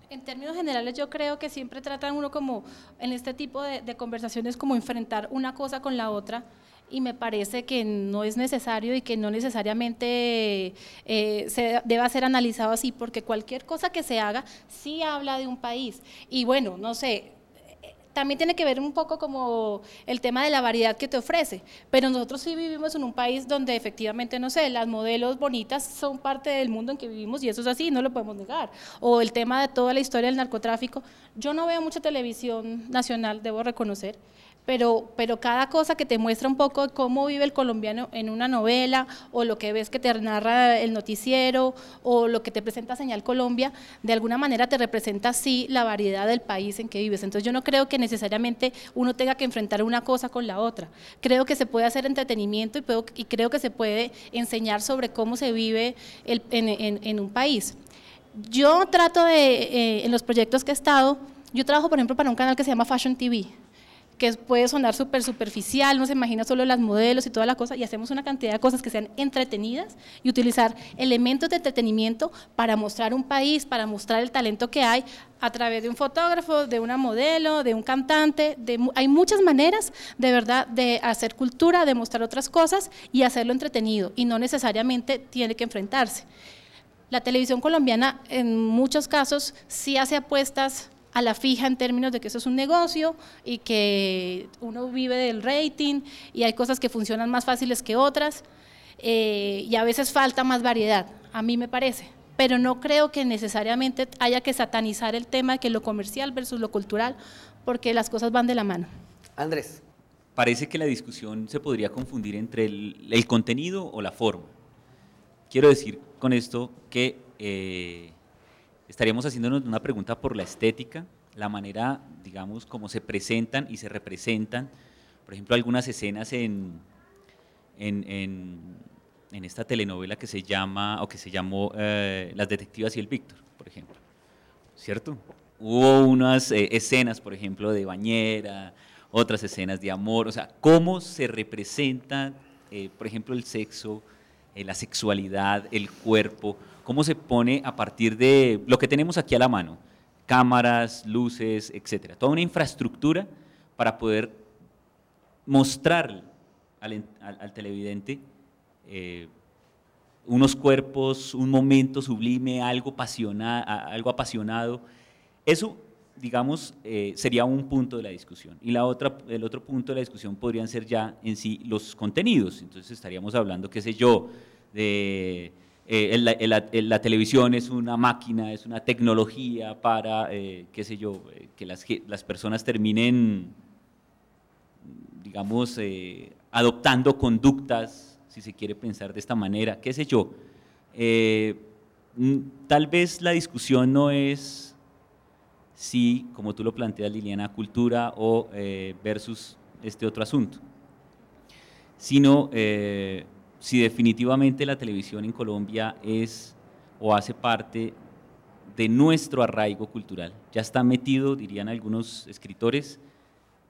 En términos generales, yo creo que siempre tratan uno como, en este tipo de conversaciones, como enfrentar una cosa con la otra, y me parece que no es necesario y que no necesariamente se deba ser analizado así, porque cualquier cosa que se haga sí habla de un país. Y bueno, no sé, también tiene que ver un poco como el tema de la variedad que te ofrece, pero nosotros sí vivimos en un país donde efectivamente, no sé, las modelos bonitas son parte del mundo en que vivimos y eso es así, no lo podemos negar, o el tema de toda la historia del narcotráfico. Yo no veo mucha televisión nacional, debo reconocer, pero cada cosa que te muestra un poco de cómo vive el colombiano en una novela, o lo que ves que te narra el noticiero, o lo que te presenta Señal Colombia, de alguna manera te representa sí la variedad del país en que vives. Entonces yo no creo que necesariamente uno tenga que enfrentar una cosa con la otra. Creo que se puede hacer entretenimiento y creo que se puede enseñar sobre cómo se vive en un país. Yo trato en los proyectos que he estado, yo trabajo por ejemplo para un canal que se llama Fashion TV, que puede sonar súper superficial, no se imagina solo las modelos y toda la cosa, y hacemos una cantidad de cosas que sean entretenidas y utilizar elementos de entretenimiento para mostrar un país, para mostrar el talento que hay a través de un fotógrafo, de una modelo, de un cantante, hay muchas maneras de verdad de hacer cultura, de mostrar otras cosas y hacerlo entretenido, y no necesariamente tiene que enfrentarse. La televisión colombiana en muchos casos sí hace apuestas a la fija en términos de que eso es un negocio y que uno vive del rating y hay cosas que funcionan más fáciles que otras, y a veces falta más variedad, a mí me parece, pero no creo que necesariamente haya que satanizar el tema de que lo comercial versus lo cultural, porque las cosas van de la mano. Andrés. Parece que la discusión se podría confundir entre el contenido o la forma. Quiero decir con esto que estaríamos haciéndonos una pregunta por la estética, la manera, digamos, como se presentan y se representan, por ejemplo, algunas escenas en, en, en esta telenovela que se llama, o que se llamó Las Detectivas y el Víctor, por ejemplo, ¿cierto? Hubo unas escenas, por ejemplo, de bañera, otras escenas de amor, o sea, cómo se representa, por ejemplo, el sexo, la sexualidad, el cuerpo, cómo se pone a partir de lo que tenemos aquí a la mano, cámaras, luces, etcétera, toda una infraestructura para poder mostrar al televidente eh, unos cuerpos, un momento sublime, algo apasionado. Eso, digamos, sería un punto de la discusión. Y el otro punto de la discusión podrían ser ya en sí los contenidos. Entonces estaríamos hablando, qué sé yo, de la televisión es una máquina, es una tecnología para, qué sé yo, que las personas terminen, digamos, adoptando conductas, si se quiere pensar de esta manera, qué sé yo. Tal vez la discusión no es si, como tú lo planteas, Liliana, cultura o versus este otro asunto, sino si definitivamente la televisión en Colombia es o hace parte de nuestro arraigo cultural. Ya está metido, dirían algunos escritores,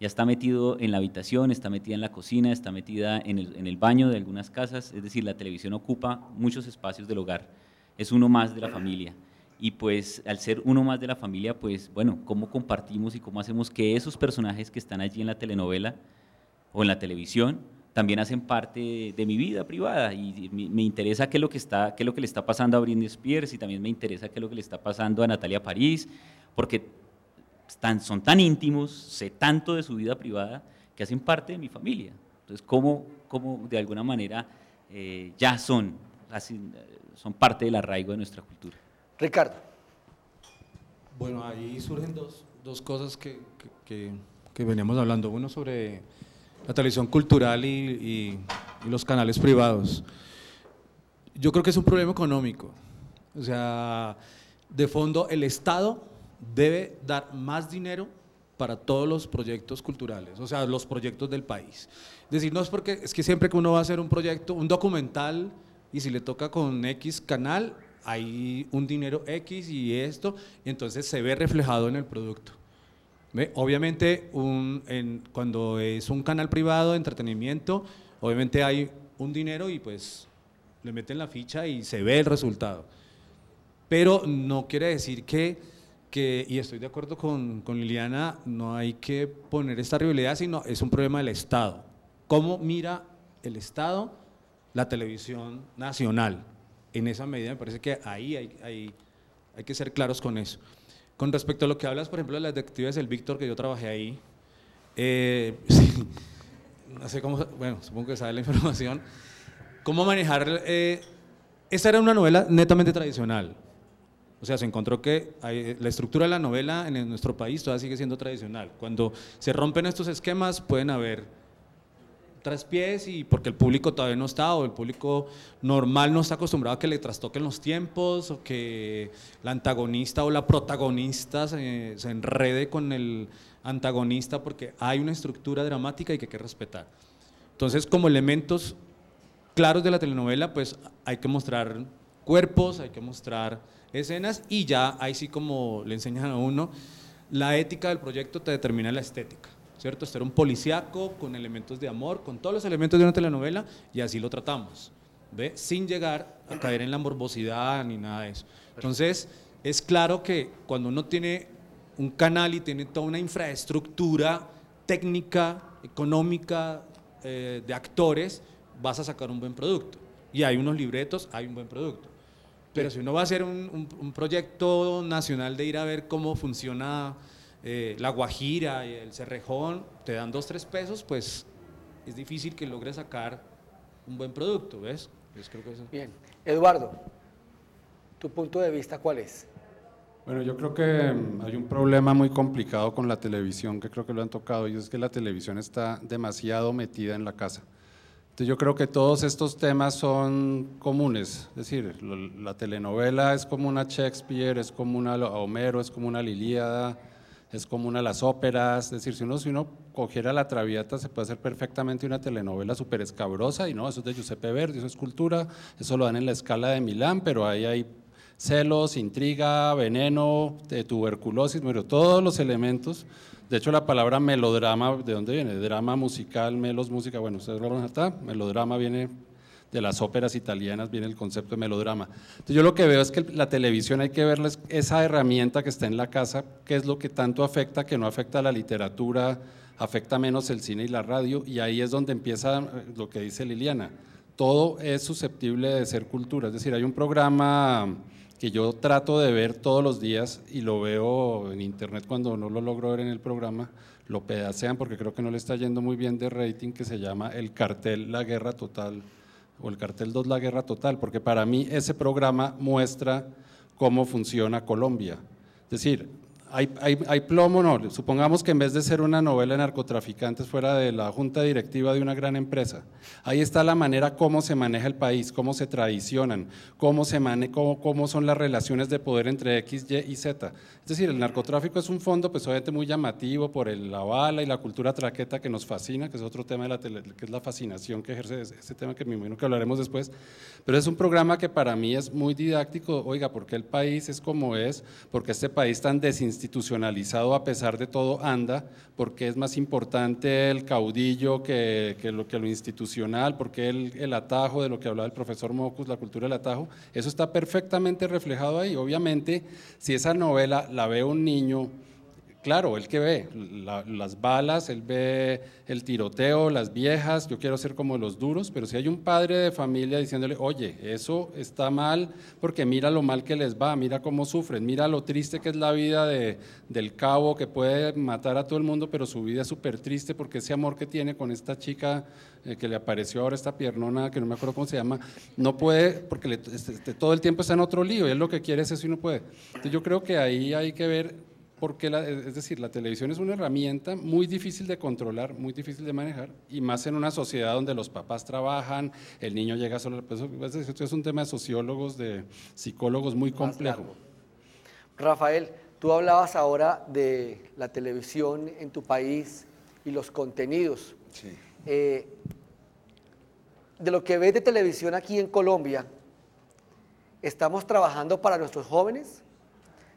ya está metido en la habitación, está metida en la cocina, está metida en el baño de algunas casas, es decir, la televisión ocupa muchos espacios del hogar, es uno más de la familia. Y pues al ser uno más de la familia, pues bueno, ¿cómo compartimos y cómo hacemos que esos personajes que están allí en la telenovela o en la televisión también hacen parte de mi vida privada? Y me interesa qué es qué es lo que le está pasando a Britney Spears, y también me interesa qué es lo que le está pasando a Natalia París, porque son tan íntimos, sé tanto de su vida privada, que hacen parte de mi familia. Entonces, ¿cómo de alguna manera ya son parte del arraigo de nuestra cultura? Ricardo. Bueno, ahí surgen dos cosas que veníamos hablando. Uno sobre la televisión cultural y los canales privados. Yo creo que es un problema económico. O sea, de fondo el Estado debe dar más dinero para todos los proyectos culturales, o sea, los proyectos del país. Es decir, no es porque, es que siempre que uno va a hacer un proyecto, un documental, y si le toca con X canal, hay un dinero X y esto, y entonces se ve reflejado en el producto. ¿Ve? Obviamente, cuando es un canal privado de entretenimiento, obviamente hay un dinero y pues le meten la ficha y se ve el resultado. pero no quiere decir y estoy de acuerdo con Liliana, no hay que poner esta rivalidad, sino es un problema del Estado. ¿Cómo mira el Estado la televisión nacional? En esa medida me parece que ahí hay que ser claros con eso. Con respecto a lo que hablas, por ejemplo, de las detectives del Víctor, que yo trabajé ahí, sí, no sé cómo, bueno, supongo que sabe la información, cómo manejar, esta era una novela netamente tradicional, o sea, se encontró que la estructura de la novela en nuestro país todavía sigue siendo tradicional. Cuando se rompen estos esquemas pueden haber traspiés, y porque el público todavía no está, o el público normal no está acostumbrado a que le trastoquen los tiempos, o que la antagonista o la protagonista se enrede con el antagonista, porque hay una estructura dramática y que hay que respetar. Entonces, como elementos claros de la telenovela, pues hay que mostrar cuerpos, hay que mostrar escenas, y ya ahí sí, como le enseñan a uno, la ética del proyecto te determina la estética, ¿cierto? Este era un policíaco con elementos de amor, con todos los elementos de una telenovela, y así lo tratamos, ¿ve? Sin llegar a caer en la morbosidad ni nada de eso. Entonces, es claro que cuando uno tiene un canal y tiene toda una infraestructura técnica, económica, de actores, vas a sacar un buen producto. Y hay unos libretos, hay un buen producto. Pero si uno va a hacer un proyecto nacional de ir a ver cómo funciona La Guajira y el Cerrejón, te dan 2, 3 pesos, pues es difícil que logres sacar un buen producto, ¿ves? Yo creo que eso. Bien. Eduardo, ¿tu punto de vista cuál es? Bueno, yo creo que hay un problema muy complicado con la televisión, que creo que lo han tocado, y es que la televisión está demasiado metida en la casa. Entonces yo creo que todos estos temas son comunes, es decir, la telenovela es como una Shakespeare, es como una Homero, es como una Ilíada, es como una las óperas, es decir, si uno cogiera la Traviata se puede hacer perfectamente una telenovela súper escabrosa, y no, eso es de Giuseppe Verdi, eso es cultura, eso lo dan en la Scala de Milán, pero ahí hay celos, intriga, veneno, tuberculosis, bueno, todos los elementos. De hecho, la palabra melodrama, ¿de dónde viene? Drama musical, melos, música, bueno, ustedes lo van a estar, melodrama viene de las óperas italianas, viene el concepto de melodrama. Entonces yo lo que veo es que la televisión hay que verles esa herramienta que está en la casa, qué es lo que tanto afecta, que no afecta a la literatura, afecta menos el cine y la radio, y ahí es donde empieza lo que dice Liliana, todo es susceptible de ser cultura, es decir, hay un programa que yo trato de ver todos los días y lo veo en internet cuando no lo logro ver en el programa, lo pedacean porque creo que no le está yendo muy bien de rating, que se llama El Cartel, La Guerra Total, o El Cartel 2, La Guerra Total, porque para mí ese programa muestra cómo funciona Colombia. Es decir, hay plomo, no, supongamos que en vez de ser una novela de narcotraficantes fuera de la junta directiva de una gran empresa, ahí está la manera cómo se maneja el país, cómo se traicionan, cómo son las relaciones de poder entre X, Y y Z. Es decir, el narcotráfico es un fondo pues obviamente muy llamativo por la bala y la cultura traqueta que nos fascina, que es otro tema de la tele, que es la fascinación que ejerce ese tema que me imagino que hablaremos después, pero es un programa que para mí es muy didáctico, oiga, ¿por qué el país es como es? ¿Por qué este país tan desinstitucionalizado a pesar de todo anda? ¿Por qué es más importante el caudillo que lo institucional? ¿Por qué el atajo de lo que hablaba el profesor Mocus, la cultura del atajo? Eso está perfectamente reflejado ahí. Obviamente, si esa novela la ve un niño, claro, él que ve las balas, él ve el tiroteo, las viejas, yo quiero ser como los duros, pero si hay un padre de familia diciéndole, oye, eso está mal porque mira lo mal que les va, mira cómo sufren, mira lo triste que es la vida del cabo que puede matar a todo el mundo, pero su vida es súper triste porque ese amor que tiene con esta chica que le apareció ahora, esta piernona, que no me acuerdo cómo se llama, no puede, porque todo el tiempo está en otro lío, y él lo que quiere es eso y no puede. Entonces yo creo que ahí hay que ver, porque es decir, la televisión es una herramienta muy difícil de controlar, muy difícil de manejar, y más en una sociedad donde los papás trabajan, el niño llega solo, pues, esto es un tema de sociólogos, de psicólogos muy complejo. Rafael, tú hablabas ahora de la televisión en tu país y los contenidos. Sí. De lo que ves de televisión aquí en Colombia, ¿estamos trabajando para nuestros jóvenes?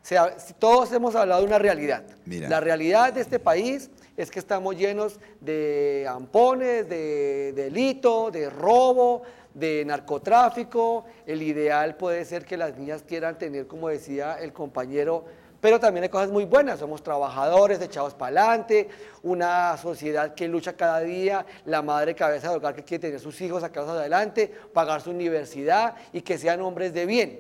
O sea, todos hemos hablado de una realidad. Mira. La realidad de este país es que estamos llenos de ampones, de delito, de robo, de narcotráfico, el ideal puede ser que las niñas quieran tener, como decía el compañero, pero también hay cosas muy buenas, somos trabajadores, echados para adelante, una sociedad que lucha cada día, la madre cabeza de hogar que quiere tener sus hijos sacarlos adelante, pagar su universidad y que sean hombres de bien.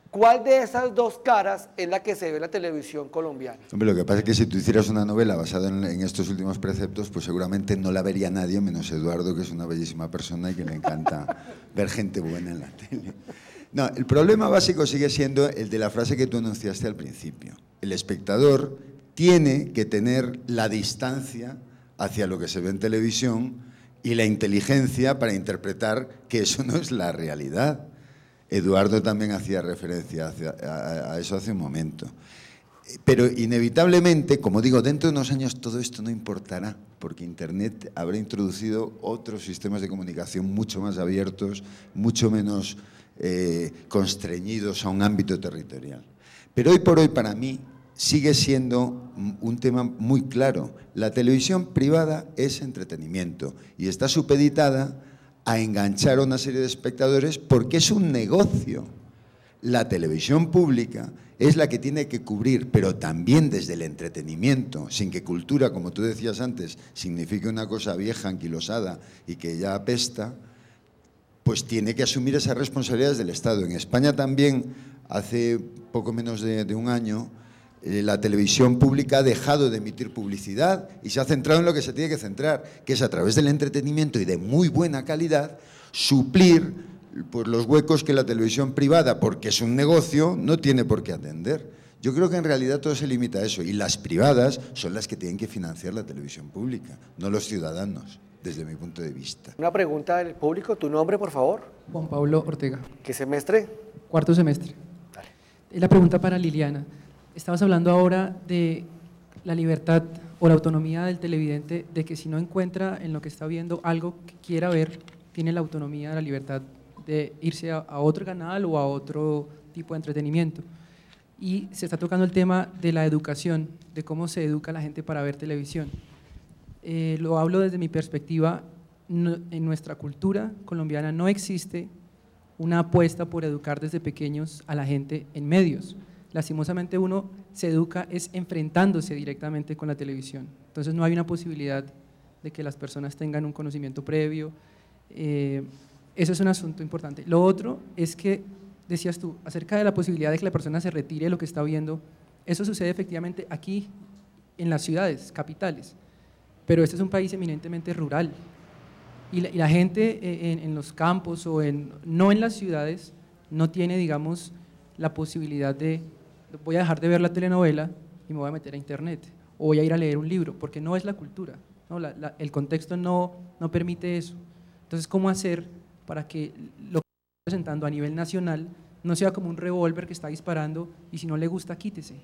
¿Cuál de esas dos caras es la que se ve en la televisión colombiana? Hombre, lo que pasa es que si tú hicieras una novela basada en estos últimos preceptos, pues seguramente no la vería nadie, menos Eduardo, que es una bellísima persona y que le encanta ver gente buena en la tele. No, el problema básico sigue siendo el de la frase que tú anunciaste al principio. El espectador tiene que tener la distancia hacia lo que se ve en televisión y la inteligencia para interpretar que eso no es la realidad. Eduardo también hacía referencia a eso hace un momento. Pero inevitablemente, como digo, dentro de unos años todo esto no importará, porque Internet habrá introducido otros sistemas de comunicación mucho más abiertos, mucho menos constreñidos a un ámbito territorial. Pero hoy por hoy, para mí, sigue siendo un tema muy claro. La televisión privada es entretenimiento y está supeditada a enganchar a una serie de espectadores porque es un negocio. La televisión pública es la que tiene que cubrir, pero también desde el entretenimiento, sin que cultura, como tú decías antes, signifique una cosa vieja, anquilosada y que ya apesta, pues tiene que asumir esas responsabilidades del Estado. En España también, hace poco menos de un año, la televisión pública ha dejado de emitir publicidad y se ha centrado en lo que se tiene que centrar, que es a través del entretenimiento y de muy buena calidad, suplir pues, los huecos que la televisión privada, porque es un negocio, no tiene por qué atender. Yo creo que en realidad todo se limita a eso y las privadas son las que tienen que financiar la televisión pública, no los ciudadanos, desde mi punto de vista. Una pregunta del público, ¿tu nombre, por favor? Juan Pablo Ortega. ¿Qué semestre? Cuarto semestre. Dale. La pregunta para Liliana. Estabas hablando ahora de la libertad o la autonomía del televidente, de que si no encuentra en lo que está viendo algo que quiera ver, tiene la autonomía, la libertad de irse a otro canal o a otro tipo de entretenimiento. Y se está tocando el tema de la educación, de cómo se educa a la gente para ver televisión. Lo hablo desde mi perspectiva, en nuestra cultura colombiana no existe una apuesta por educar desde pequeños a la gente en medios. Lastimosamente uno se educa es enfrentándose directamente con la televisión, entonces no hay una posibilidad de que las personas tengan un conocimiento previo, eso es un asunto importante. Lo otro es que, decías tú, acerca de la posibilidad de que la persona se retire de lo que está viendo, eso sucede efectivamente aquí en las ciudades, capitales, pero este es un país eminentemente rural y la gente en los campos o no en las ciudades no tiene, digamos, la posibilidad de voy a dejar de ver la telenovela y me voy a meter a internet o voy a ir a leer un libro, porque no es la cultura, ¿no? El contexto no permite eso. Entonces, ¿cómo hacer para que lo que está presentando a nivel nacional no sea como un revólver que está disparando y si no le gusta, quítese?